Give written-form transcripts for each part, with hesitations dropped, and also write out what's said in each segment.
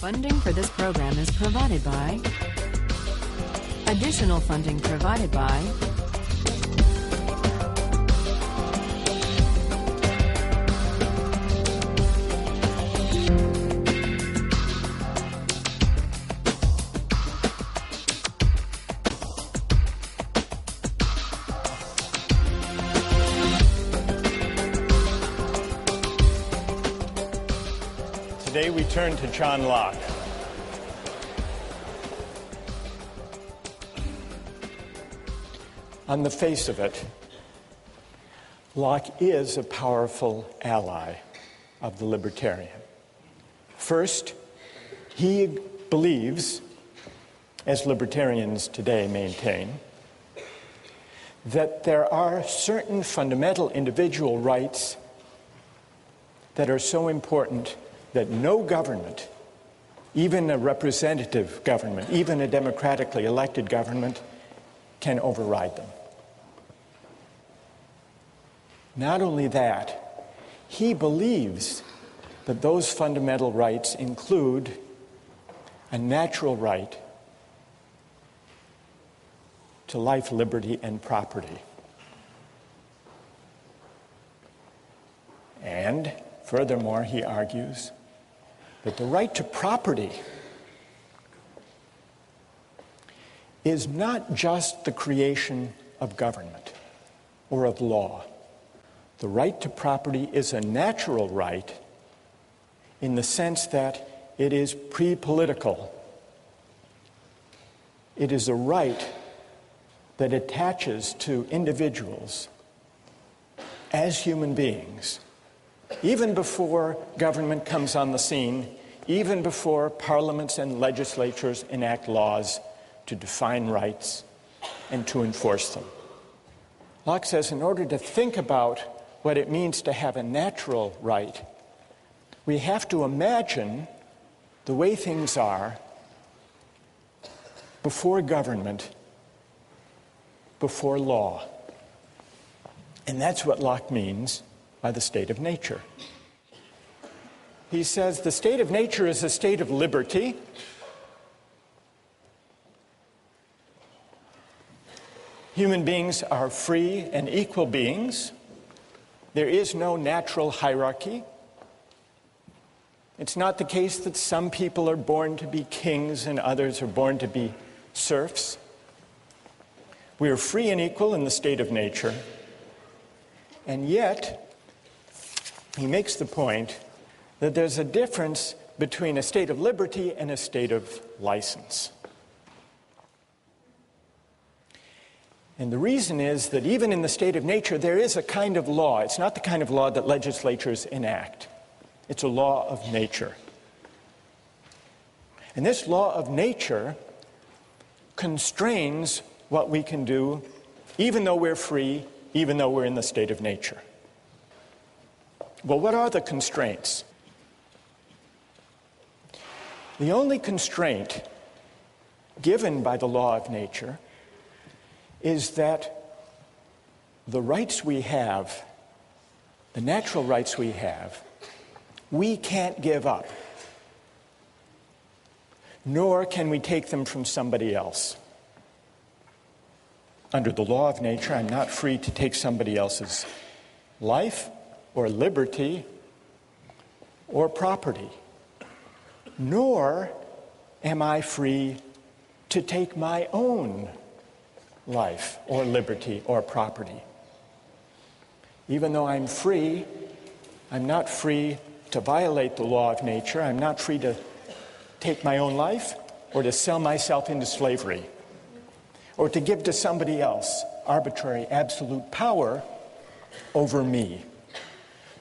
Funding for this program is provided by. Additional funding provided by. Today we turn to John Locke. On the face of it, Locke is a powerful ally of the libertarian. First, he believes, as libertarians today maintain, that there are certain fundamental individual rights that are so important that no government, even a representative government, even a democratically elected government, can override them. Not only that, he believes that those fundamental rights include a natural right to life, liberty, and property. And furthermore, he argues that the right to property is not just the creation of government or of law. The right to property is a natural right in the sense that it is pre-political. It is a right that attaches to individuals as human beings, even before government comes on the scene, even before parliaments and legislatures enact laws to define rights and to enforce them. Locke says in order to think about what it means to have a natural right, we have to imagine the way things are before government, before law. And that's what Locke means by the state of nature. He says the state of nature is a state of liberty. Human beings are free and equal beings. There is no natural hierarchy. It's not the case that some people are born to be kings and others are born to be serfs. We are free and equal in the state of nature. And yet, he makes the point that there's a difference between a state of liberty and a state of license. And the reason is that even in the state of nature, there is a kind of law. It's not the kind of law that legislatures enact. It's a law of nature. And this law of nature constrains what we can do, even though we're free, even though we're in the state of nature. Well, what are the constraints? The only constraint given by the law of nature is that the rights we have, the natural rights we have, we can't give up, nor can we take them from somebody else. Under the law of nature, I'm not free to take somebody else's life or liberty or property, nor am I free to take my own life or liberty or property. Even though I'm free, I'm not free to violate the law of nature. I'm not free to take my own life or to sell myself into slavery or to give to somebody else arbitrary, absolute power over me.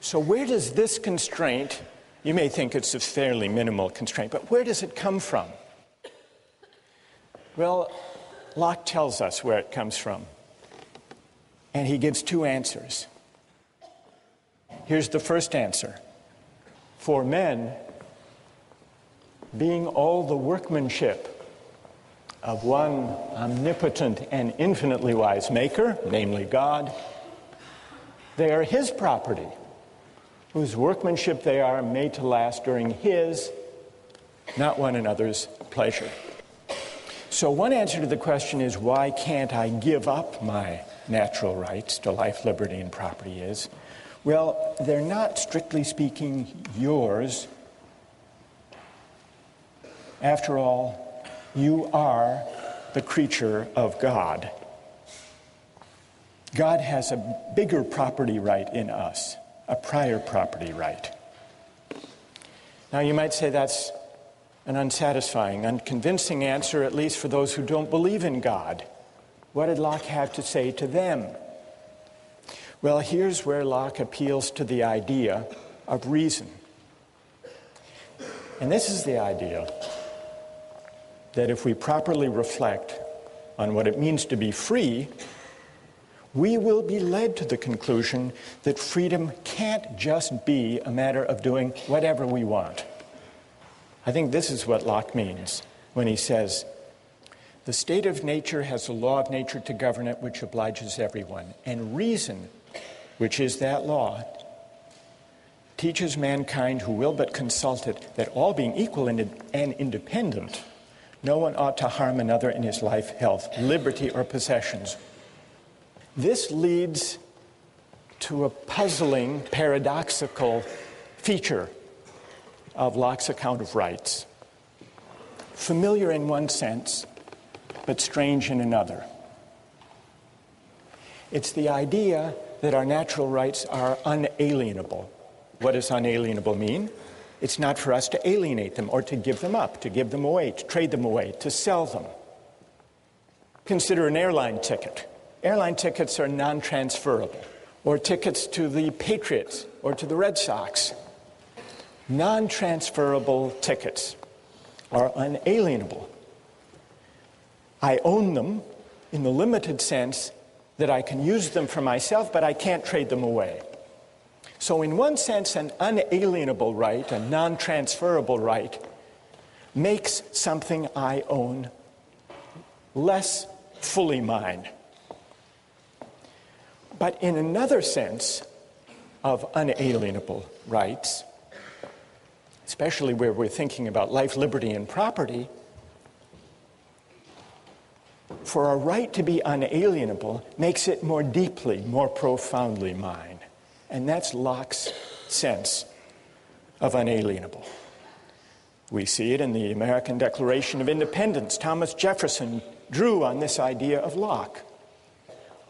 So where does this constraint, you may think it's a fairly minimal constraint, but where does it come from? Well, Locke tells us where it comes from, and he gives two answers. Here's the first answer. For men, being all the workmanship of one omnipotent and infinitely wise maker, namely God, they are his property, whose workmanship they are made to last during his not one another's pleasure. So one answer to the question is, why can't I give up my natural rights to life, liberty, and property is, well, they're not, strictly speaking, yours. After all, you are the creature of God. God has a bigger property right in us, a prior property right. Now you might say that's an unsatisfying, unconvincing answer, at least for those who don't believe in God. What did Locke have to say to them? Well, here's where Locke appeals to the idea of reason. And this is the idea that if we properly reflect on what it means to be free, we will be led to the conclusion that freedom can't just be a matter of doing whatever we want. I think this is what Locke means when he says, the state of nature has a law of nature to govern it which obliges everyone, and reason, which is that law, teaches mankind who will but consult it that all being equal and independent, no one ought to harm another in his life, health, liberty, or possessions. This leads to a puzzling, paradoxical feature of Locke's account of rights. Familiar in one sense, but strange in another. It's the idea that our natural rights are unalienable. What does unalienable mean? It's not for us to alienate them or to give them up, to give them away, to trade them away, to sell them. Consider an airline ticket. Airline tickets are non-transferable, or tickets to the Patriots or to the Red Sox. Non-transferable tickets are unalienable. I own them in the limited sense that I can use them for myself, but I can't trade them away. So in one sense, an unalienable right, a non-transferable right, makes something I own less fully mine. But in another sense of unalienable rights, especially where we're thinking about life, liberty, and property, for a right to be unalienable makes it more deeply, more profoundly mine. And that's Locke's sense of unalienable. We see it in the American Declaration of Independence. Thomas Jefferson drew on this idea of Locke.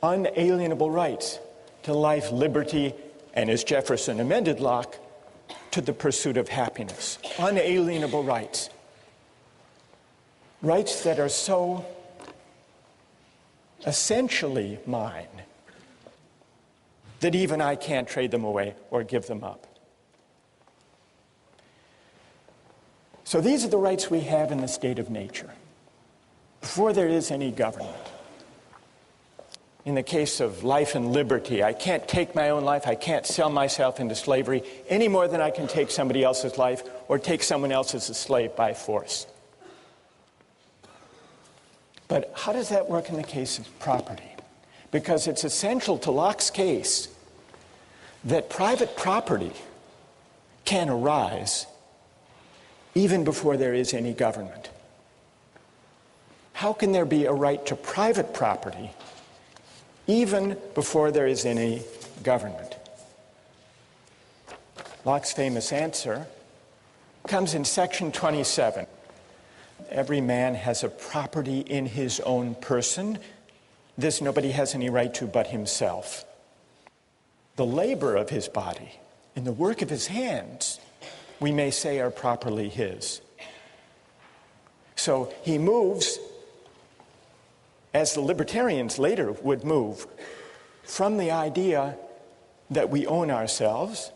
Unalienable rights to life, liberty, and as Jefferson amended Locke, to the pursuit of happiness. Unalienable rights. Rights that are so essentially mine that even I can't trade them away or give them up. So these are the rights we have in the state of nature, before there is any government. In the case of life and liberty, I can't take my own life, I can't sell myself into slavery any more than I can take somebody else's life or take someone else as a slave by force. But how does that work in the case of property? Because it's essential to Locke's case that private property can arise even before there is any government. How can there be a right to private property even before there is any government? Locke's famous answer comes in section 27. Every man has a property in his own person. This nobody has any right to but himself. The labor of his body and the work of his hands, we may say, are properly his. So he moves, as the libertarians later would move, from the idea that we own ourselves,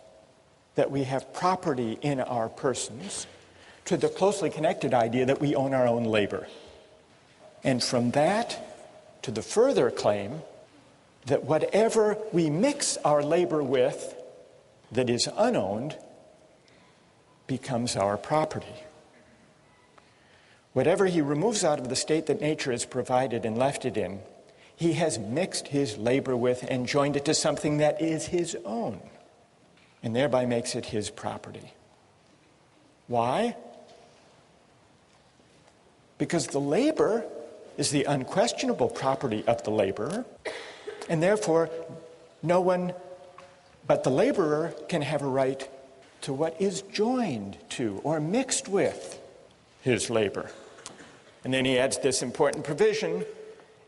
that we have property in our persons, to the closely connected idea that we own our own labor. And from that to the further claim that whatever we mix our labor with that is unowned becomes our property. Whatever he removes out of the state that nature has provided and left it in, he has mixed his labor with and joined it to something that is his own, and thereby makes it his property. Why? because the labor is the unquestionable property of the laborer, and therefore no one but the laborer can have a right to what is joined to or mixed with his labor. And then he adds this important provision,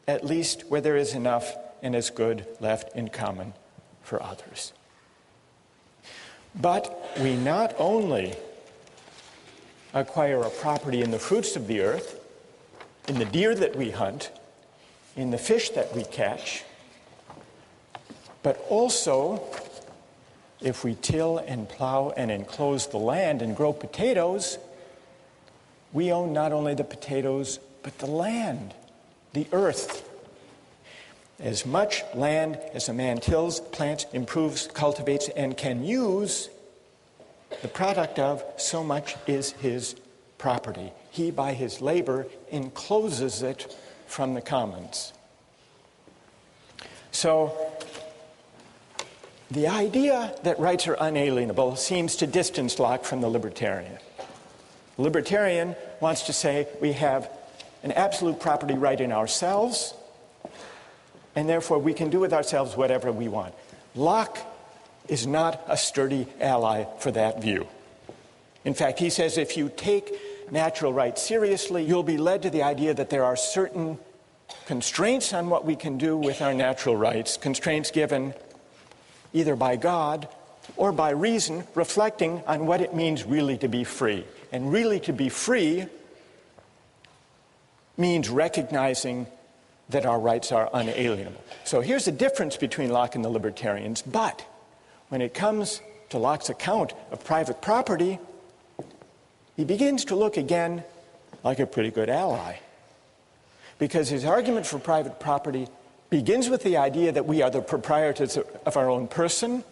at least where there is enough and as good left in common for others. But we not only acquire a property in the fruits of the earth, in the deer that we hunt, in the fish that we catch, but also if we till and plow and enclose the land and grow potatoes, we own not only the potatoes, but the land, the earth. As much land as a man tills, plants, improves, cultivates, and can use, the product of, so much is his property. He, by his labor, encloses it from the commons. So, the idea that rights are unalienable seems to distance Locke from the libertarian. The libertarian wants to say we have an absolute property right in ourselves, and therefore we can do with ourselves whatever we want. Locke is not a sturdy ally for that view. In fact, he says if you take natural rights seriously, you'll be led to the idea that there are certain constraints on what we can do with our natural rights, constraints given either by God or by reason, reflecting on what it means really to be free. And really to be free means recognizing that our rights are unalienable. So here's the difference between Locke and the libertarians. But when it comes to Locke's account of private property, he begins to look again like a pretty good ally. Because his argument for private property begins with the idea that we are the proprietors of our own person,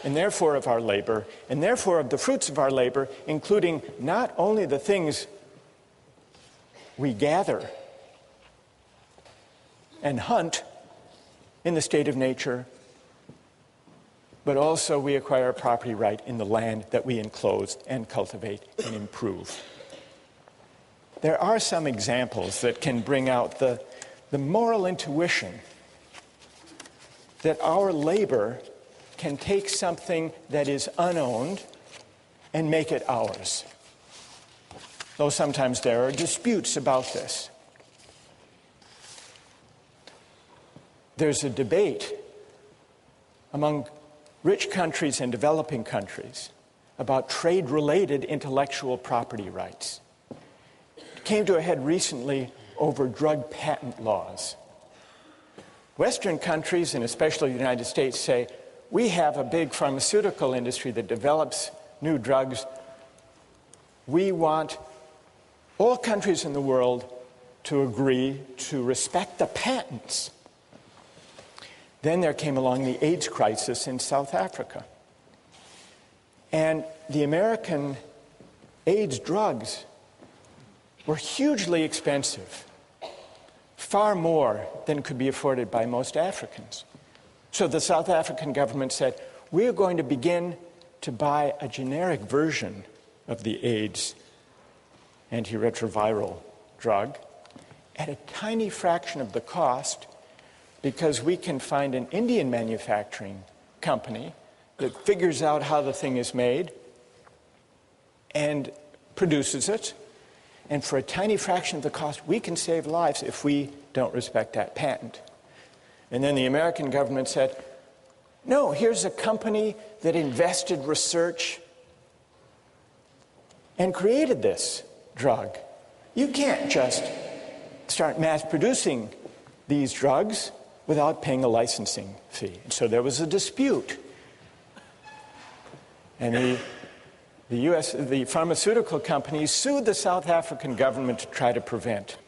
and therefore of our labor, and therefore of the fruits of our labor, including not only the things we gather and hunt in the state of nature, but also we acquire a property right in the land that we enclose and cultivate and improve. There are some examples that can bring out the moral intuition that our labor can take something that is unowned and make it ours. Though sometimes there are disputes about this. There's a debate among rich countries and developing countries about trade-related intellectual property rights. It came to a head recently over drug patent laws. Western countries, and especially the United States, say, we have a big pharmaceutical industry that develops new drugs. We want all countries in the world to agree to respect the patents. Then there came along the AIDS crisis in South Africa. And the American AIDS drugs were hugely expensive, far more than could be afforded by most Africans. So the South African government said, we're going to begin to buy a generic version of the AIDS antiretroviral drug at a tiny fraction of the cost, because we can find an Indian manufacturing company that figures out how the thing is made and produces it. And for a tiny fraction of the cost, we can save lives if we don't respect that patent. And then the American government said, no, here's a company that invested research and created this drug. You can't just start mass producing these drugs without paying a licensing fee. And so there was a dispute. And the pharmaceutical companies sued the South African government to try to prevent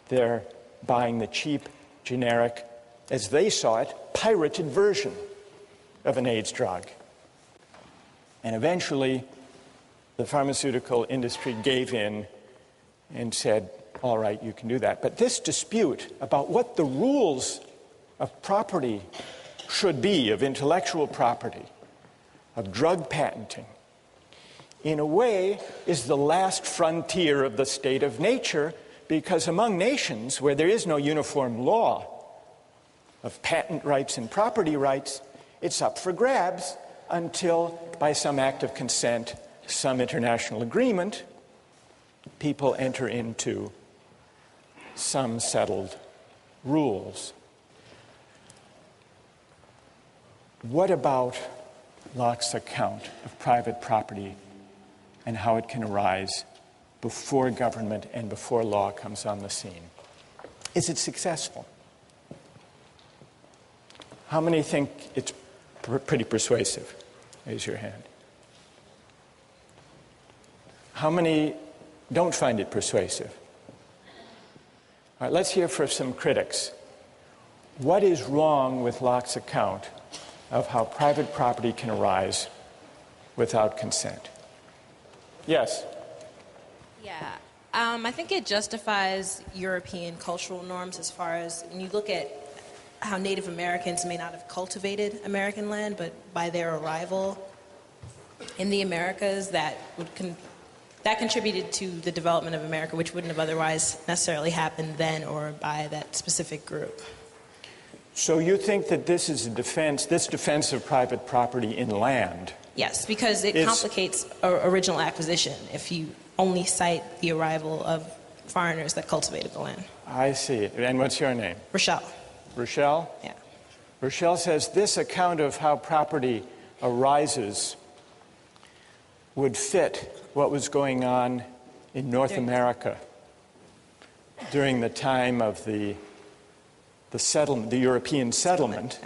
their buying the cheap, generic, as they saw it, pirated version of an AIDS drug. And eventually, the pharmaceutical industry gave in and said, all right, you can do that. But this dispute about what the rules of property should be, of intellectual property, of drug patenting, in a way is the last frontier of the state of nature, because among nations where there is no uniform law of patent rights and property rights, it's up for grabs until, by some act of consent, some international agreement, people enter into some settled rules. What about Locke's account of private property and how it can arise before government and before law comes on the scene? Is it successful? How many think it's pretty persuasive? Raise your hand. How many don't find it persuasive? All right, let's hear from some critics. What is wrong with Locke's account of how private property can arise without consent? Yes? Yeah. I think it justifies European cultural norms as far as when you look at how Native Americans may not have cultivated American land, but by their arrival in the Americas, that contributed to the development of America, which wouldn't have otherwise necessarily happened then or by that specific group. So you think that this defense of private property in land? Yes, because it complicates original acquisition if you only cite the arrival of foreigners that cultivated the land. I see. And what's your name? Rochelle. Rochelle? Yeah. Rochelle says this account of how property arises would fit what was going on in North America during the time of the settlement, the European settlement.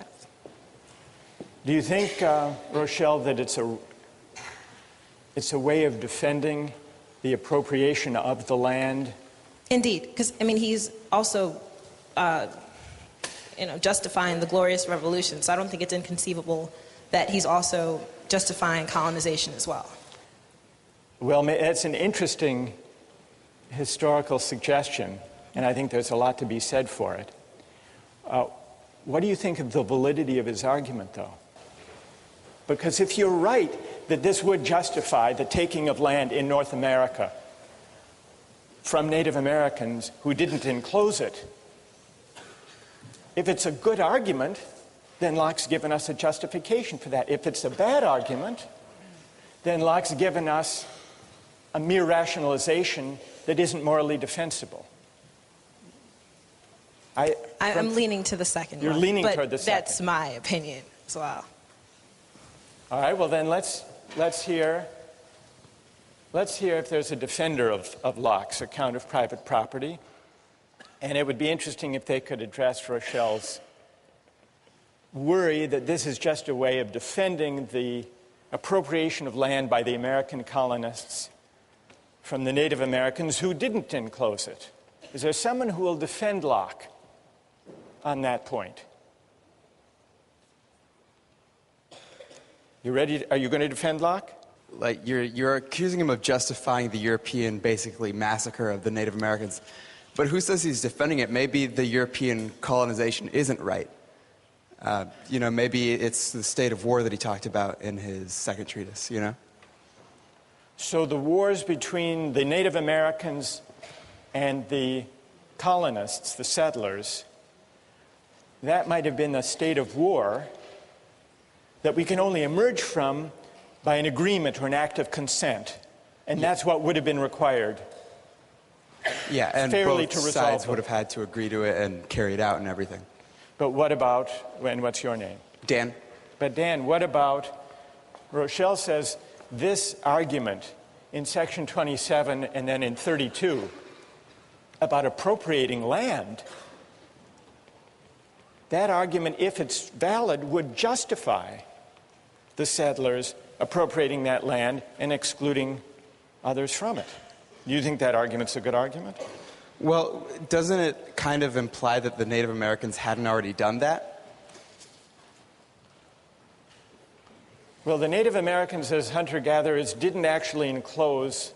Do you think, Rochelle, that it's a way of defending the appropriation of the land? Indeed, because he's also justifying the Glorious Revolution, so I don't think it's inconceivable that he's also justifying colonization as well. Well, it's an interesting historical suggestion, and I think there's a lot to be said for it. What do you think of the validity of his argument, though? Because if you're right that this would justify the taking of land in North America from Native Americans who didn't enclose it, if it's a good argument, then Locke's given us a justification for that. If it's a bad argument, then Locke's given us a mere rationalization that isn't morally defensible. I'm leaning to the second You're one, leaning but toward the second. That's my opinion as well. All right, well then let's hear if there's a defender of Locke's account of private property. And it would be interesting if they could address Rochelle's worry that this is just a way of defending the appropriation of land by the American colonists from the Native Americans who didn't enclose it. Is there someone who will defend Locke on that point? You ready? Are you going to defend Locke? Like you're accusing him of justifying the European, basically, massacre of the Native Americans. But who says he's defending it? Maybe the European colonization isn't right. Maybe it's the state of war that he talked about in his second treatise, So the wars between the Native Americans and the colonists, the settlers, that might have been a state of war that we can only emerge from by an agreement or an act of consent. And that's what would have been required. Yeah, and fairly both to resolve sides them. would have had to agree to it and carry it out and everything. But what about, and what's your name? Dan? But Dan, what about, Rochelle says this argument in section 27 and then in 32 about appropriating land, that argument, if it's valid, would justify the settlers appropriating that land and excluding others from it. Do you think that argument's a good argument? Well, doesn't it kind of imply that the Native Americans hadn't already done that? Well, the Native Americans as hunter-gatherers didn't actually enclose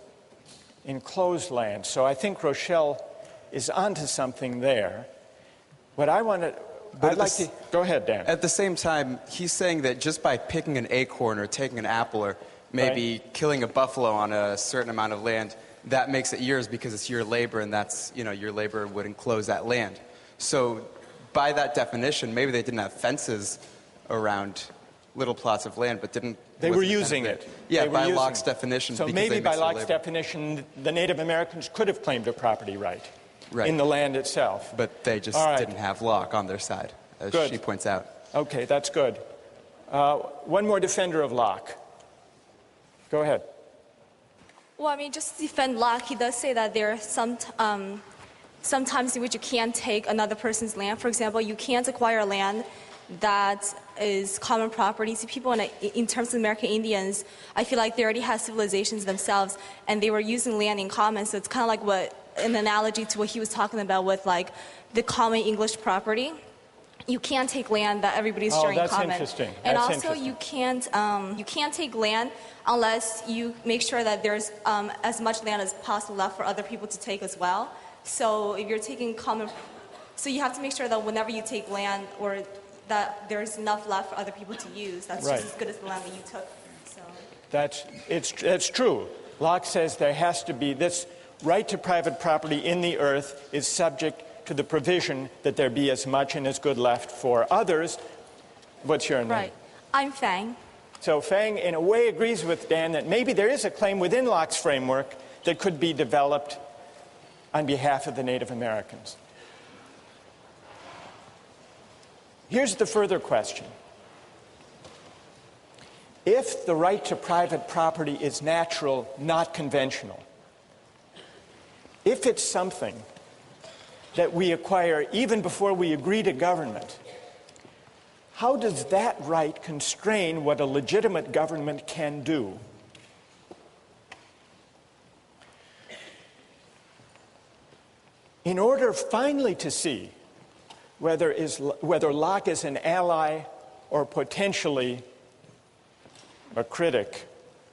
land. So I think Rochelle is onto something there. What I want to... Go ahead, Dan. At the same time, he's saying that just by picking an acorn or taking an apple or maybe killing a buffalo on a certain amount of land, that makes it yours because it's your labor, and that's, your labor would enclose that land. So by that definition, maybe they didn't have fences around little plots of land, but They were wasn't using benefit. it. Yeah, They were by using Locke's it. definition. So because maybe they by mixed their Locke's labor. definition, the Native Americans could have claimed a property right Right. in the land itself. But they just All right. didn't have Locke on their side, as Good. she points out. Okay, that's good. One more defender of Locke. Go ahead. Well, I mean, just to defend Locke, he does say that there are sometimes in which you can't take another person's land. For example, you can't acquire land that is common property to people. And in terms of American Indians, I feel like they already had civilizations themselves, and they were using land in common. So it's kind of like an analogy to what he was talking about with like the common English property. You can't take land that everybody's sharing in common. Interesting. And That's also, interesting. you can't take land unless you make sure that there's as much land as possible left for other people to take as well. So if you're taking so you have to make sure that whenever you take land, or that there's enough left for other people to use. That's Right. just as good as the land that you took. So. That's true. Locke says there has to be this right to private property in the earth is subject to the provision that there be as much and as good left for others. What's your name? Right. I'm Fang. So Fang, in a way, agrees with Dan that maybe there is a claim within Locke's framework that could be developed on behalf of the Native Americans. Here's the further question. If the right to private property is natural, not conventional, if it's something that we acquire even before we agree to government, how does that right constrain what a legitimate government can do? In order finally to see whether Locke is an ally or potentially a critic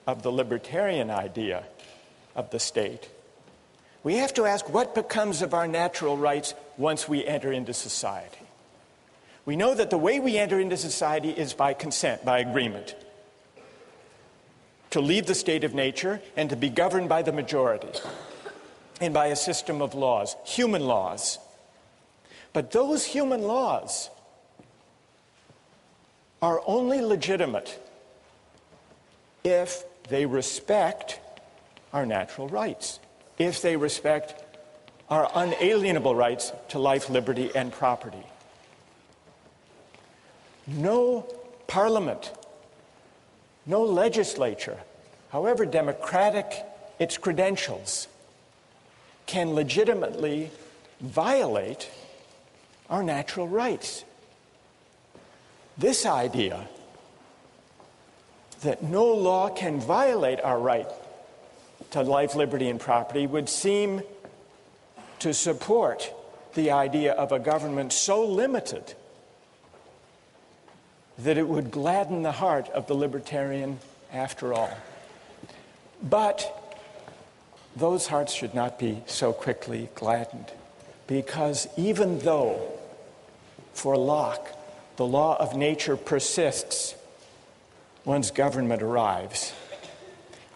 of the libertarian idea of the state, we have to ask what becomes of our natural rights once we enter into society. We know that the way we enter into society is by consent, by agreement, to leave the state of nature and to be governed by the majority and by a system of laws, human laws. But those human laws are only legitimate if they respect our natural rights, if they respect our unalienable rights to life, liberty, and property. No parliament, no legislature, however democratic its credentials, can legitimately violate our natural rights. This idea that no law can violate our right to life, liberty, and property would seem to support the idea of a government so limited that it would gladden the heart of the libertarian after all. But those hearts should not be so quickly gladdened, because even though for Locke the law of nature persists once government arrives,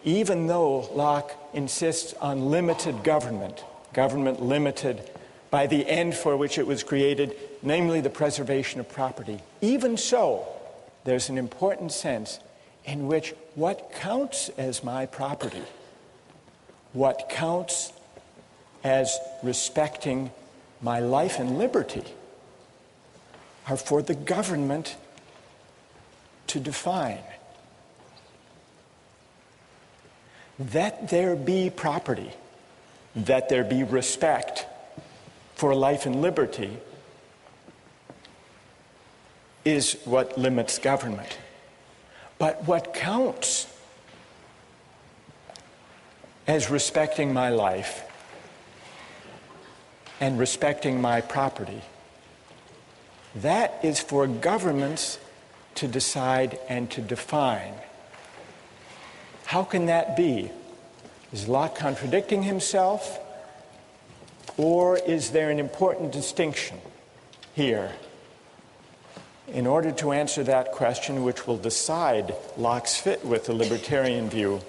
even though Locke insists on limited government, government limited by the end for which it was created, namely the preservation of property, even so, there's an important sense in which what counts as my property, what counts as respecting my life and liberty, are for the government to define. That there be property, that there be respect for life and liberty is what limits government. But what counts as respecting my life and respecting my property, that is for governments to decide and to define. How can that be? Is Locke contradicting himself? Or is there an important distinction here? In order to answer that question, which will decide Locke's fit with the libertarian view,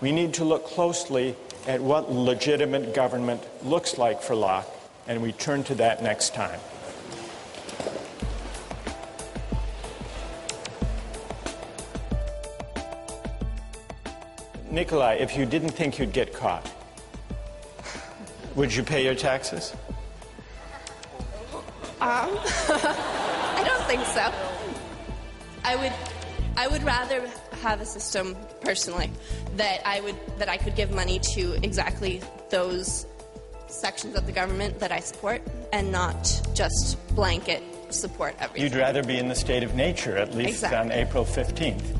we need to look closely at what legitimate government looks like for Locke, and we turn to that next time. Nikolai, if you didn't think you'd get caught, would you pay your taxes? I don't think so. I would rather have a system personally that I could give money to exactly those sections of the government that I support and not just blanket support everything. You'd rather be in the state of nature, at least Exactly. on April 15th.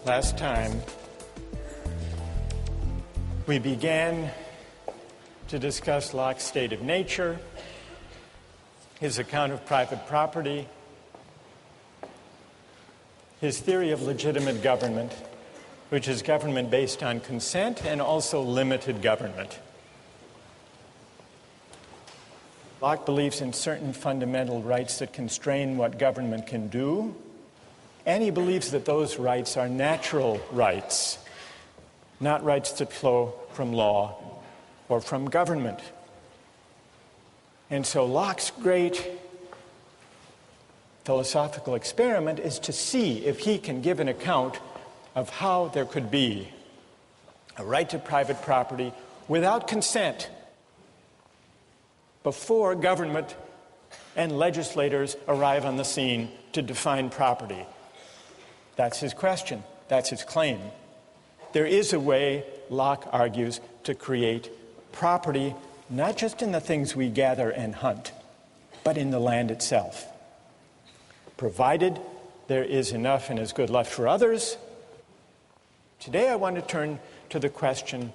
Last time, we began to discuss Locke's state of nature, his account of private property, his theory of legitimate government, which is government based on consent and also limited government. Locke believes in certain fundamental rights that constrain what government can do, and he believes that those rights are natural rights, not rights that flow from law or from government. And so Locke's great philosophical experiment is to see if he can give an account of how there could be a right to private property without consent before government and legislators arrive on the scene to define property. That's his question. That's his claim. There is a way, Locke argues, to create property, not just in the things we gather and hunt, but in the land itself. Provided there is enough and is good left for others. Today I want to turn to the question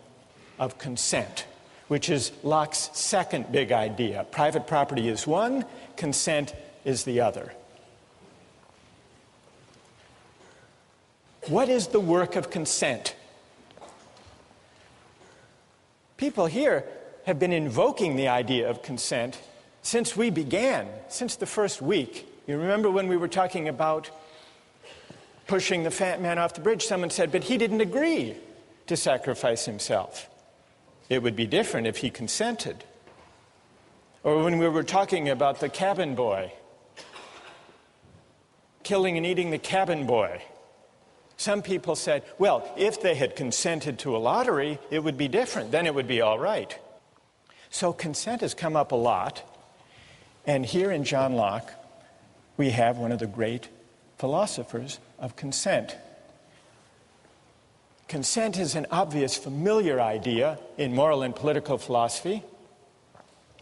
of consent, which is Locke's second big idea. Private property is one, consent is the other. What is the work of consent? People here have been invoking the idea of consent since we began, since the first week. You remember when we were talking about pushing the fat man off the bridge, someone said, but he didn't agree to sacrifice himself. It would be different if he consented. Or when we were talking about the cabin boy, killing and eating the cabin boy, some people said, well, if they had consented to a lottery, it would be different. Then it would be all right. So consent has come up a lot. And here in John Locke, we have one of the great philosophers of consent. Consent is an obvious, familiar idea in moral and political philosophy.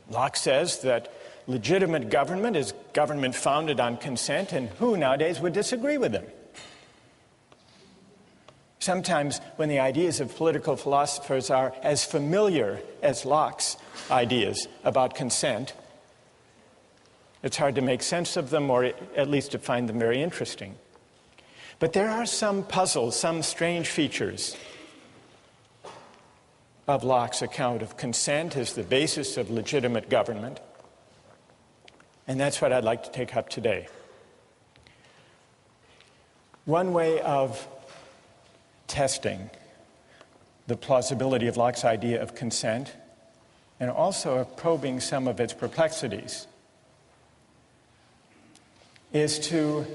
Locke says that legitimate government is government founded on consent, and who nowadays would disagree with him? Sometimes when the ideas of political philosophers are as familiar as Locke's ideas about consent, it's hard to make sense of them, or at least to find them very interesting. But there are some puzzles, some strange features of Locke's account of consent as the basis of legitimate government. And that's what I'd like to take up today. One way of testing the plausibility of Locke's idea of consent, and also of probing some of its perplexities, is to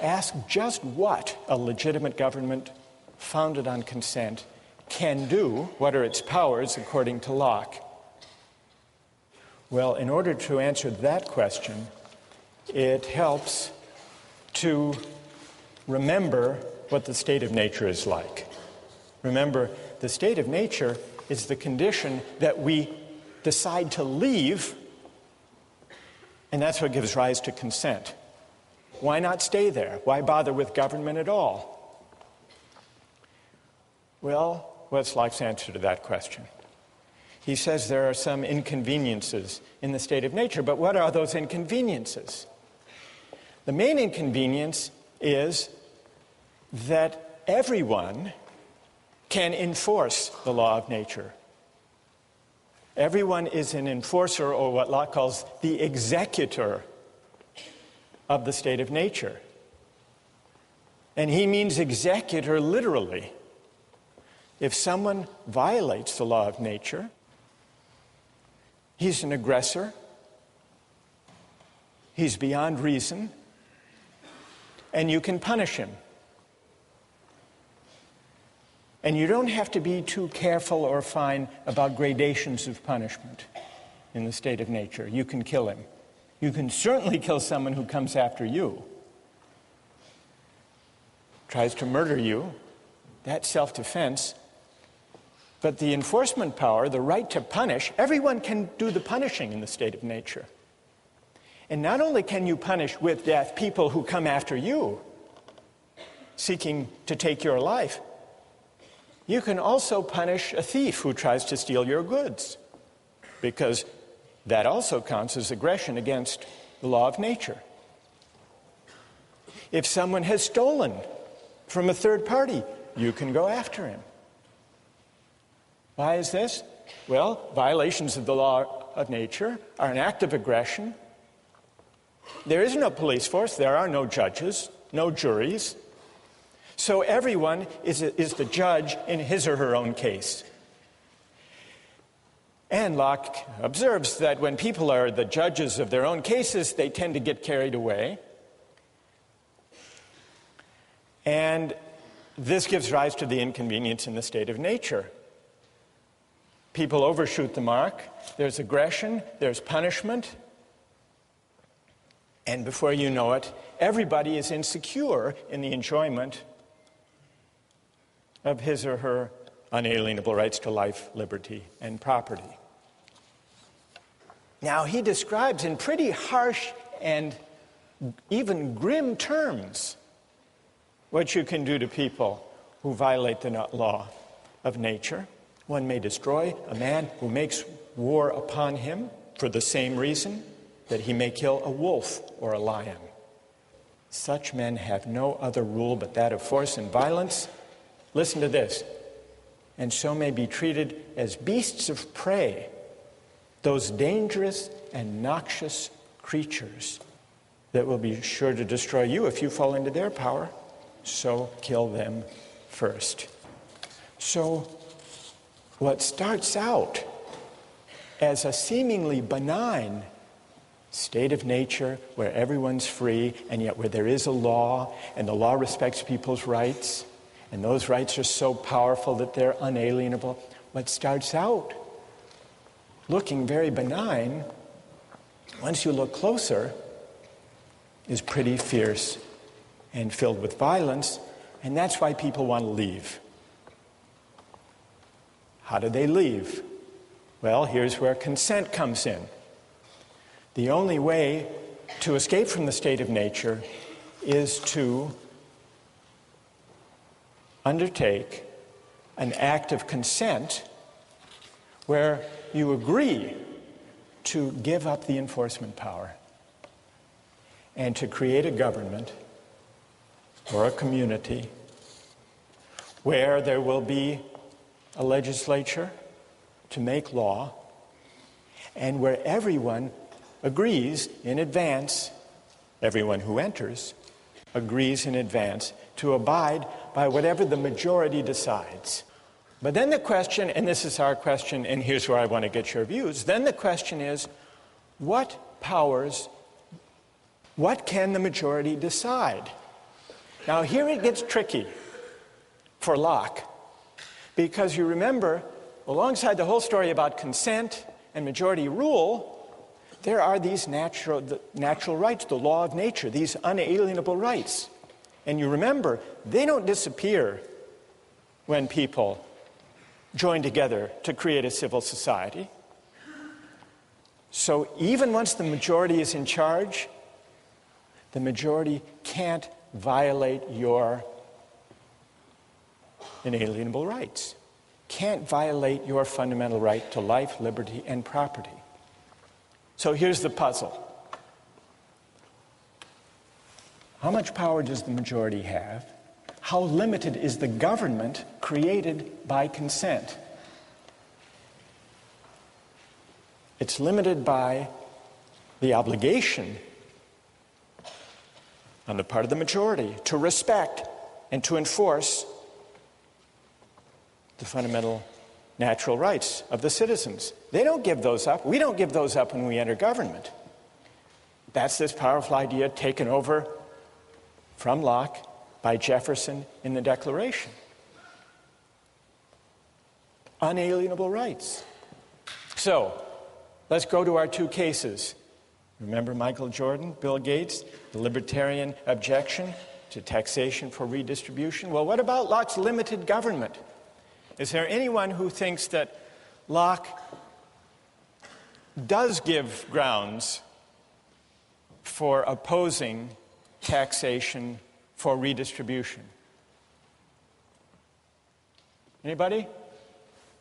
ask just what a legitimate government founded on consent can do, what are its powers according to Locke. Well, in order to answer that question, it helps to remember what the state of nature is like. Remember, the state of nature is the condition that we decide to leave, and that's what gives rise to consent. Why not stay there? Why bother with government at all? Well, what's Locke's answer to that question? He says there are some inconveniences in the state of nature, but what are those inconveniences? The main inconvenience is that everyone can enforce the law of nature. Everyone is an enforcer, or what Locke calls the executor of the state of nature. And he means executor literally. If someone violates the law of nature, he's an aggressor. He's beyond reason. And you can punish him. And you don't have to be too careful or fine about gradations of punishment in the state of nature. You can kill him. You can certainly kill someone who comes after you, tries to murder you. That's self-defense. But the enforcement power, the right to punish, everyone can do the punishing in the state of nature. And not only can you punish with death people who come after you, seeking to take your life, you can also punish a thief who tries to steal your goods, because that also counts as aggression against the law of nature. If someone has stolen from a third party, you can go after him. Why is this? Well, violations of the law of nature are an act of aggression. There is no police force, there are no judges, no juries. So everyone is the judge in his or her own case. And Locke observes that when people are the judges of their own cases, they tend to get carried away. And this gives rise to the inconvenience in the state of nature. People overshoot the mark, there's aggression, there's punishment, and before you know it, everybody is insecure in the enjoyment of his or her unalienable rights to life, liberty, and property. Now, he describes in pretty harsh and even grim terms what you can do to people who violate the law of nature. One may destroy a man who makes war upon him for the same reason that he may kill a wolf or a lion. Such men have no other rule but that of force and violence. Listen to this. And so may be treated as beasts of prey, those dangerous and noxious creatures that will be sure to destroy you if you fall into their power. So kill them first. So what starts out as a seemingly benign state of nature where everyone's free and yet where there is a law and the law respects people's rights and those rights are so powerful that they're unalienable, what starts out looking very benign, once you look closer, is pretty fierce and filled with violence, and that's why people want to leave. How do they leave? Well, here's where consent comes in. The only way to escape from the state of nature is to undertake an act of consent where you agree to give up the enforcement power and to create a government or a community where there will be a legislature to make law and where everyone agrees in advance, everyone who enters agrees in advance to abide by whatever the majority decides. But then the question, and this is our question, and here's where I want to get your views, then the question is, what powers, what can the majority decide? Now here it gets tricky for Locke, because you remember, alongside the whole story about consent and majority rule, there are these natural rights, the law of nature, these unalienable rights. And you remember, they don't disappear when people join together to create a civil society. So even once the majority is in charge, the majority can't violate your inalienable rights, can't violate your fundamental right to life, liberty, and property. So here's the puzzle. How much power does the majority have? How limited is the government created by consent? It's limited by the obligation on the part of the majority to respect and to enforce the fundamental natural rights of the citizens. They don't give those up. We don't give those up when we enter government. That's this powerful idea taken over from Locke by Jefferson in the Declaration. Unalienable rights. So, let's go to our two cases. Remember Michael Jordan, Bill Gates, the libertarian objection to taxation for redistribution? Well, what about Locke's limited government? Is there anyone who thinks that Locke does give grounds for opposing taxation for redistribution? Anybody?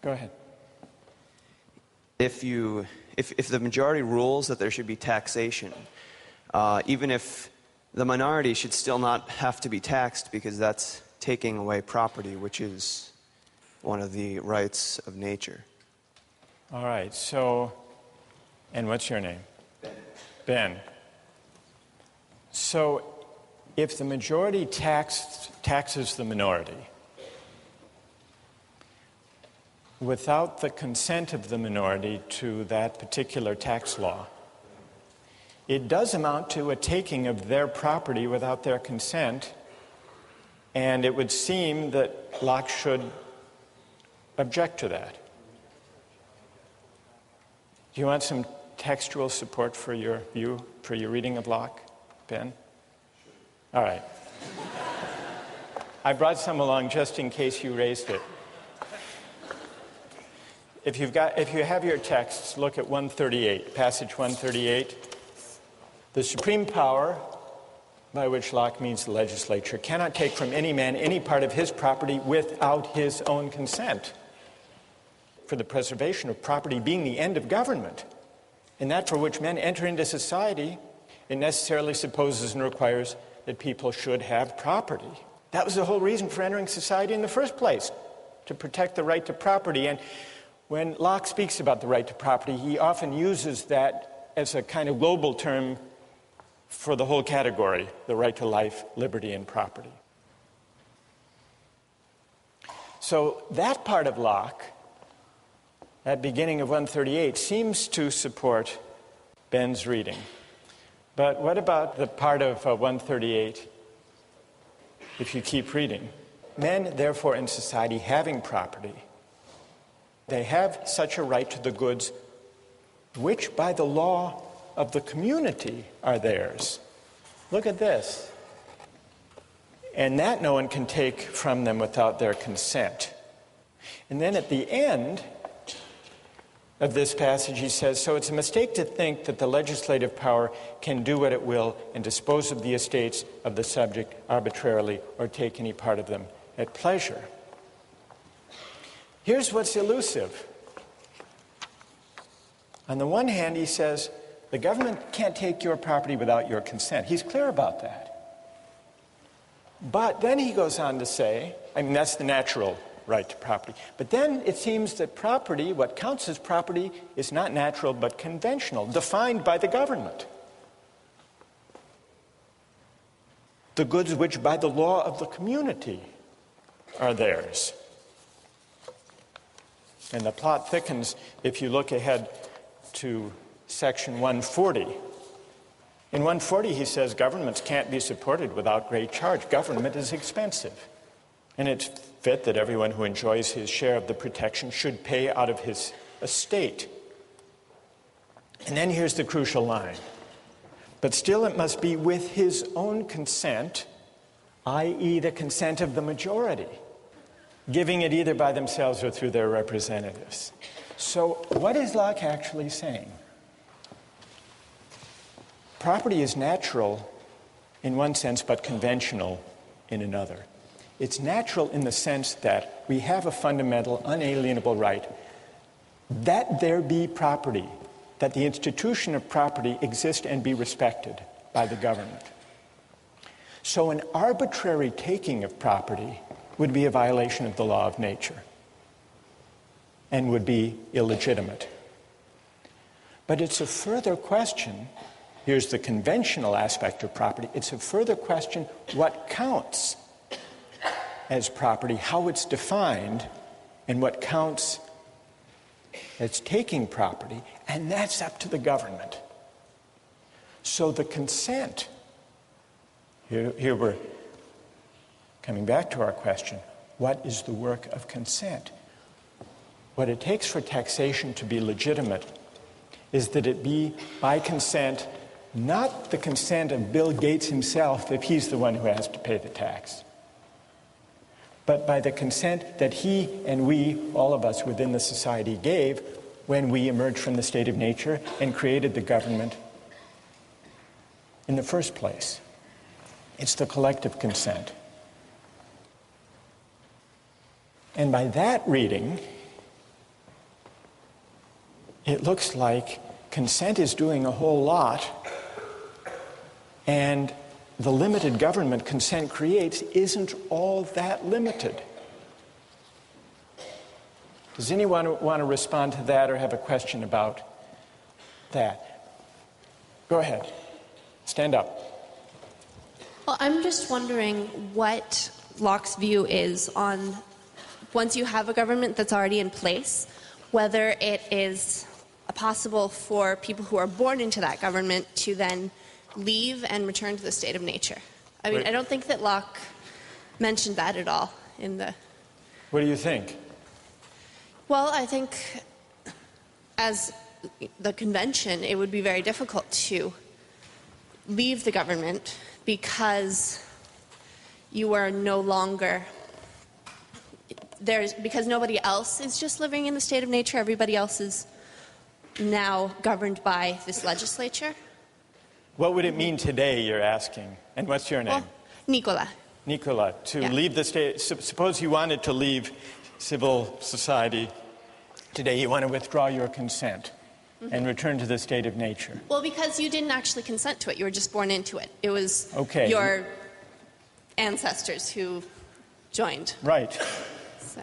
Go ahead. If the majority rules that there should be taxation, even if the minority should still not have to be taxed because that's taking away property, which is one of the rights of nature. All right, so, and what's your name? Ben. So, if the majority taxes the minority without the consent of the minority to that particular tax law, it does amount to a taking of their property without their consent, and it would seem that Locke should object to that. Do you want some textual support for your view, for your reading of Locke, Ben? All right. I brought some along just in case you raised it. If you have your texts, look at 138, passage 138. The supreme power, by which Locke means the legislature, cannot take from any man any part of his property without his own consent. For the preservation of property being the end of government, and that for which men enter into society, it necessarily supposes and requires that people should have property. That was the whole reason for entering society in the first place, to protect the right to property. And when Locke speaks about the right to property, he often uses that as a kind of global term for the whole category, the right to life, liberty, and property. So that part of Locke, that beginning of 138, seems to support Ben's reading. But what about the part of 138, if you keep reading? Men, therefore, in society having property, they have such a right to the goods which by the law of the community are theirs. Look at this. And that no one can take from them without their consent. And then at the end of this passage he says, so it's a mistake to think that the legislative power can do what it will and dispose of the estates of the subject arbitrarily or take any part of them at pleasure. Here's what's elusive. On the one hand, he says, the government can't take your property without your consent. He's clear about that. But then he goes on to say, that's the natural right to property. But then it seems that property, what counts as property, is not natural but conventional, defined by the government. The goods which by the law of the community are theirs. And the plot thickens if you look ahead to section 140. In 140 he says governments can't be supported without great charge. Government is expensive. And it's fit that everyone who enjoys his share of the protection should pay out of his estate. And then here's the crucial line. But still it must be with his own consent, i.e. the consent of the majority, giving it either by themselves or through their representatives. So what is Locke actually saying? Property is natural in one sense, but conventional in another. It's natural in the sense that we have a fundamental, unalienable right that there be property, that the institution of property exist and be respected by the government. So an arbitrary taking of property would be a violation of the law of nature and would be illegitimate. But it's a further question, here's the conventional aspect of property, it's a further question what counts as property, how it's defined, and what counts as taking property, and that's up to the government. So the consent, here we're coming back to our question, what is the work of consent? What it takes for taxation to be legitimate is that it be by consent, not the consent of Bill Gates himself if he's the one who has to pay the tax, but by the consent that he and we, all of us within the society, gave when we emerged from the state of nature and created the government in the first place. It's the collective consent. And by that reading, it looks like consent is doing a whole lot, and the limited government consent creates isn't all that limited. Does anyone want to respond to that or have a question about that? Go ahead. Stand up. Well, I'm just wondering what Locke's view is on once you have a government that's already in place, whether it is possible for people who are born into that government to then leave and return to the state of nature. I mean, I don't think that Locke mentioned that at all in the... What do you think? Well, I think as the convention, it would be very difficult to leave the government because you are no longer... because nobody else is just living in the state of nature, everybody else is now governed by this legislature. What would it mean today, you're asking? And what's your name? Well, Nicola. Nicola, to leave the state, suppose you wanted to leave civil society today, you want to withdraw your consent and return to the state of nature. Well, because you didn't actually consent to it, you were just born into it. It was okay. Your ancestors who joined. Right. So.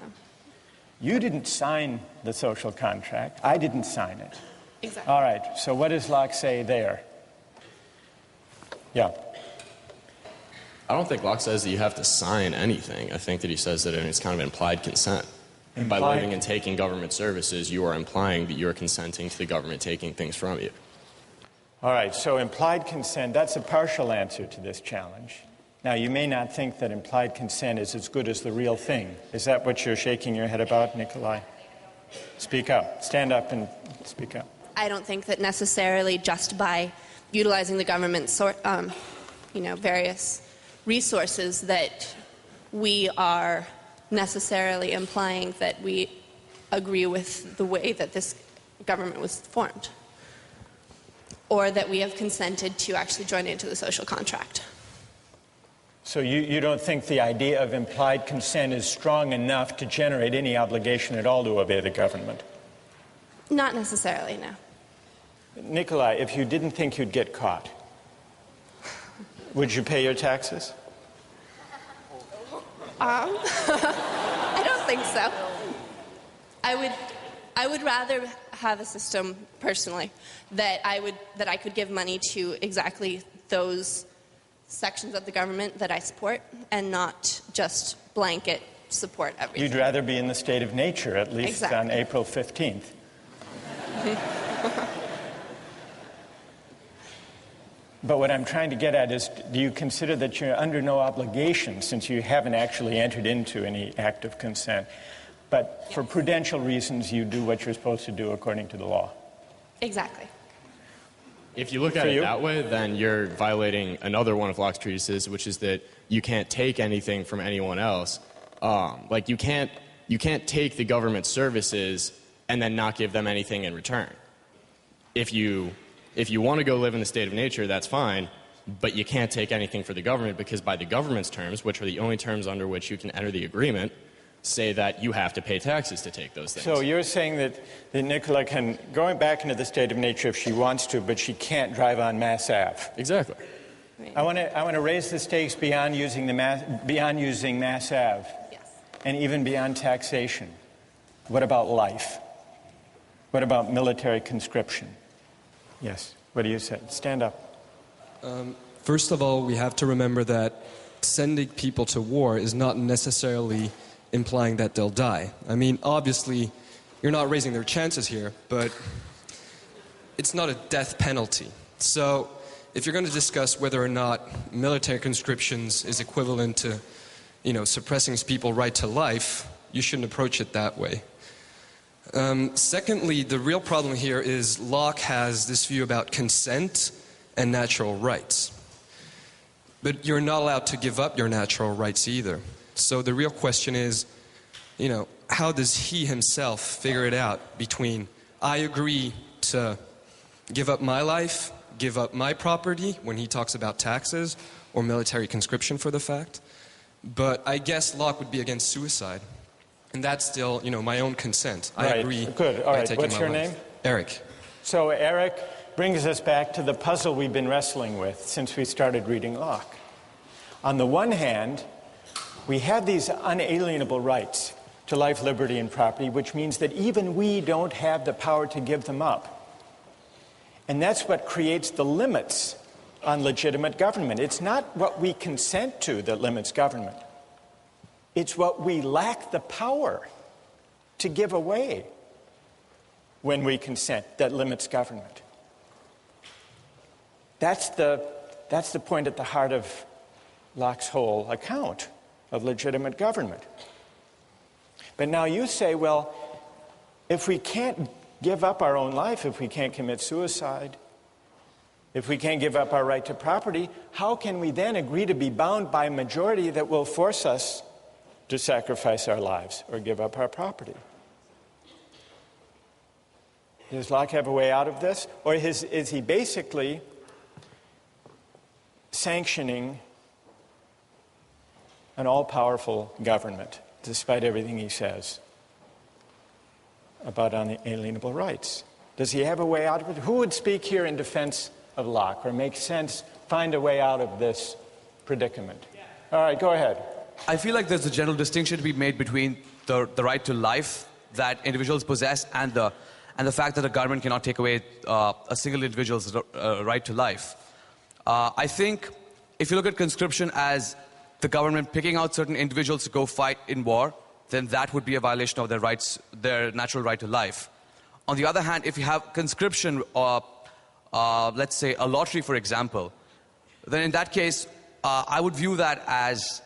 You didn't sign the social contract. I didn't sign it. Exactly. All right, so what does Locke say there? Yeah. I don't think Locke says that you have to sign anything. I think that he says that it's kind of implied consent. By living and taking government services, you are implying that you're consenting to the government taking things from you. All right, so implied consent, that's a partial answer to this challenge. Now, you may not think that implied consent is as good as the real thing. Is that what you're shaking your head about, Nikolai? Speak up. Stand up and speak up. I don't think that necessarily just by utilizing the government's various resources that we are necessarily implying that we agree with the way that this government was formed, or that we have consented to actually join into the social contract. So you don't think the idea of implied consent is strong enough to generate any obligation at all to obey the government? Not necessarily, no. Nikolai, if you didn't think you'd get caught, would you pay your taxes? I don't think so. I would rather have a system, personally, that I could give money to exactly those sections of the government that I support and not just blanket support everything. You'd rather be in the state of nature, at least exactly. On April 15th. But what I'm trying to get at is, do you consider that you're under no obligation, since you haven't actually entered into any act of consent, but for prudential reasons you do what you're supposed to do according to the law? Exactly. If you look at it that way, then you're violating another one of Locke's treatises, which is that you can't take anything from anyone else. Like you can't take the government services and then not give them anything in return. If you want to go live in the state of nature, that's fine, but you can't take anything for the government, because by the government's terms, which are the only terms under which you can enter the agreement, say that you have to pay taxes to take those things. So you're saying that Nicola can go back into the state of nature if she wants to, but she can't drive on Mass Ave. Exactly. Right. I want to raise the stakes beyond using Mass Ave, Yes. and even beyond taxation. What about life? What about military conscription? Yes. What do you say? Stand up. First of all, we have to remember that sending people to war is not necessarily implying that they'll die. I mean, obviously, you're not raising their chances here, but it's not a death penalty. So if you're going to discuss whether or not military conscriptions is equivalent to, suppressing people's right to life, you shouldn't approach it that way. Secondly, the real problem here is Locke has this view about consent and natural rights. But you're not allowed to give up your natural rights either. So the real question is, how does he himself figure it out between I agree to give up my life, give up my property when he talks about taxes or military conscription for the fact. But I guess Locke would be against suicide. And that's still, my own consent. I agree. Good. All right. What's your name? Eric. So Eric brings us back to the puzzle we've been wrestling with since we started reading Locke. On the one hand, we have these unalienable rights to life, liberty, and property, which means that even we don't have the power to give them up. And that's what creates the limits on legitimate government. It's not what we consent to that limits government. It's what we lack the power to give away when we consent that limits government. That's the point at the heart of Locke's whole account of legitimate government. But now you say, well, if we can't give up our own life, if we can't commit suicide, if we can't give up our right to property, how can we then agree to be bound by a majority that will force us to sacrifice our lives or give up our property? Does Locke have a way out of this? Or is he basically sanctioning an all-powerful government, despite everything he says about unalienable rights? Does he have a way out of it? Who would speak here in defense of Locke or make sense, find a way out of this predicament? All right, go ahead. I feel like there's a general distinction to be made between the right to life that individuals possess and the fact that the government cannot take away a single individual's right to life. I think if you look at conscription as the government picking out certain individuals to go fight in war, then that would be a violation of their rights, their natural right to life. On the other hand, if you have conscription or, let's say, a lottery, for example, then in that case, I would view that as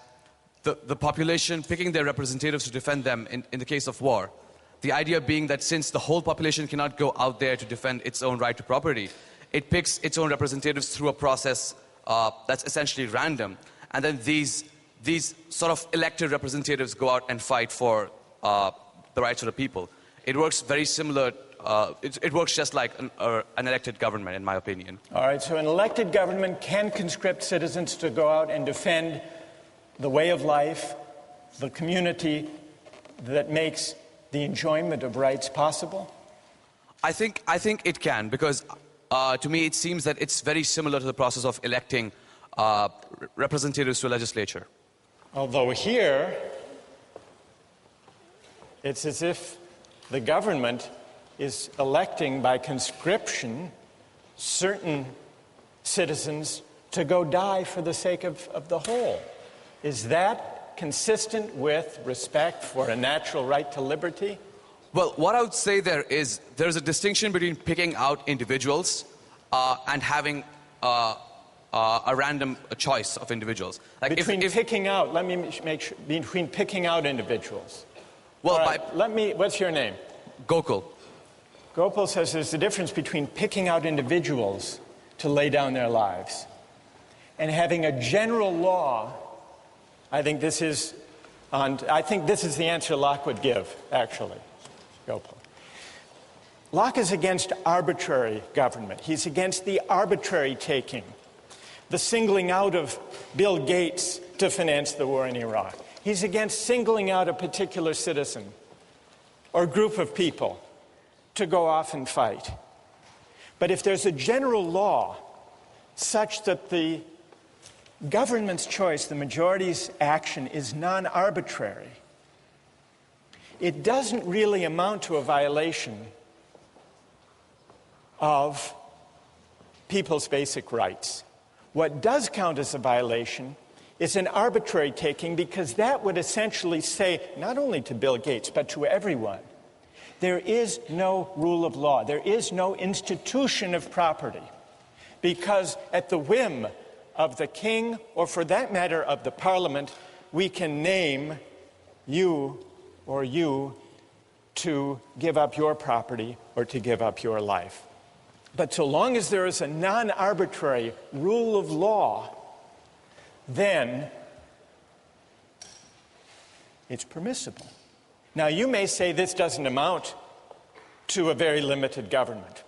the population picking their representatives to defend them in the case of war. The idea being that since the whole population cannot go out there to defend its own right to property, it picks its own representatives through a process that's essentially random. And then these sort of elected representatives go out and fight for the rights of the people. It works very similar. It works just like an elected government, in my opinion. All right, so an elected government can conscript citizens to go out and defend the way of life, the community that makes the enjoyment of rights possible? I think it can, because to me it seems that it's very similar to the process of electing representatives to a legislature. Although here, it's as if the government is electing by conscription certain citizens to go die for the sake of the whole. Is that consistent with respect for a natural right to liberty? Well, what I would say there's a distinction between picking out individuals and having a random choice of individuals. Like picking out, let me make sure, between picking out individuals. Well, right, what's your name? Gokul. Gopal says there's a difference between picking out individuals to lay down their lives and having a general law. I think this is the answer Locke would give, actually. Gopal. Locke is against arbitrary government. He's against the arbitrary taking, the singling out of Bill Gates to finance the war in Iraq. He's against singling out a particular citizen or group of people to go off and fight. But if there's a general law such that the government's choice, the majority's action, is non-arbitrary, it doesn't really amount to a violation of people's basic rights. What does count as a violation is an arbitrary taking, because that would essentially say, not only to Bill Gates, but to everyone, there is no rule of law. There is no institution of property, because at the whim of the king, or for that matter of the parliament, we can name you or you to give up your property or to give up your life. But so long as there is a non-arbitrary rule of law, then it's permissible. Now, you may say this doesn't amount to a very limited government.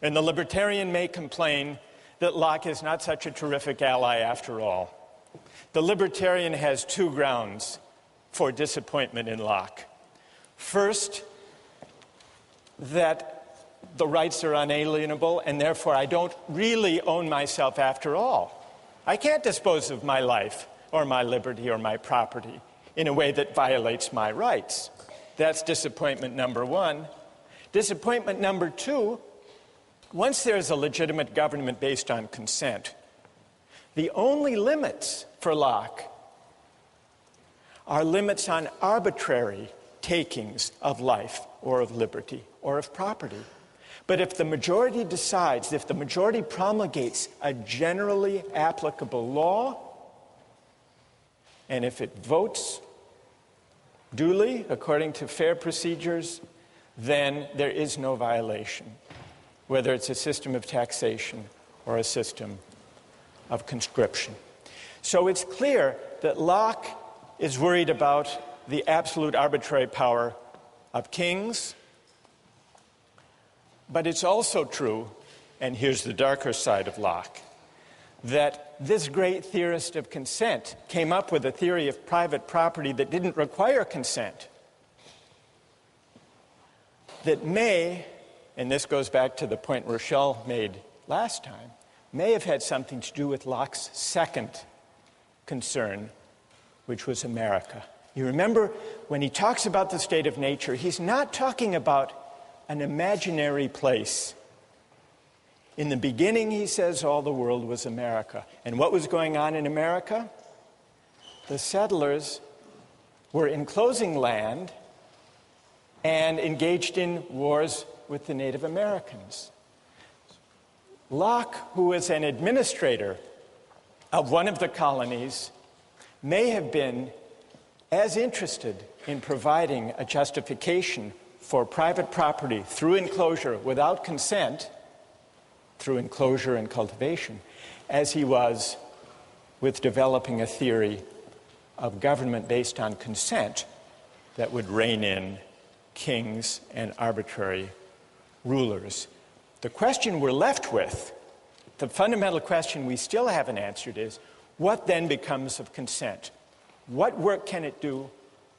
And the libertarian may complain that Locke is not such a terrific ally after all. The libertarian has two grounds for disappointment in Locke. First, that the rights are unalienable, and therefore I don't really own myself after all. I can't dispose of my life or my liberty or my property in a way that violates my rights. That's disappointment number one. Disappointment number two, once there's a legitimate government based on consent, the only limits for Locke are limits on arbitrary takings of life or of liberty or of property. But if the majority decides, if the majority promulgates a generally applicable law, and if it votes duly according to fair procedures, then there is no violation, whether it's a system of taxation or a system of conscription. So it's clear that Locke is worried about the absolute arbitrary power of kings. But it's also true, and here's the darker side of Locke, that this great theorist of consent came up with a theory of private property that didn't require consent, that may, and this goes back to the point Rochelle made last time, may have had something to do with Locke's second concern, which was America. You remember, when he talks about the state of nature, he's not talking about an imaginary place. In the beginning, he says, all the world was America. And what was going on in America? The settlers were enclosing land and engaged in wars with the Native Americans. Locke, who was an administrator of one of the colonies, may have been as interested in providing a justification for private property through enclosure without consent, through enclosure and cultivation, as he was with developing a theory of government based on consent that would rein in kings and arbitrary rulers. The question we're left with, the fundamental question we still haven't answered, is what then becomes of consent? What work can it do?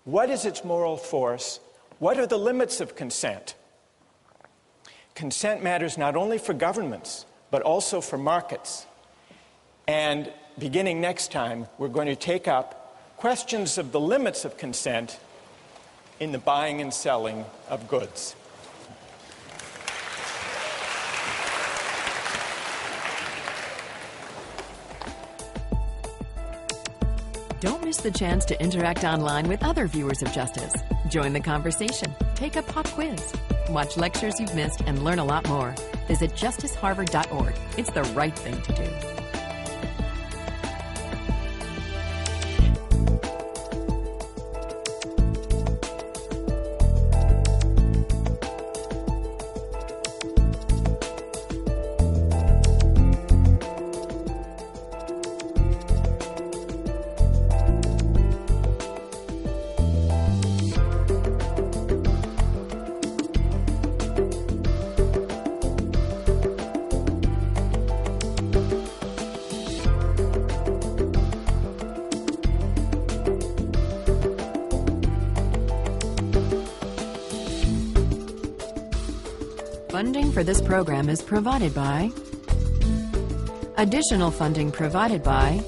What is its moral force? What are the limits of consent? Consent matters not only for governments, but also for markets. And beginning next time, we're going to take up questions of the limits of consent in the buying and selling of goods. Don't miss the chance to interact online with other viewers of Justice. Join the conversation, take a pop quiz, watch lectures you've missed, and learn a lot more. Visit justiceharvard.org. It's the right thing to do. Funding for this program is provided by... Additional funding provided by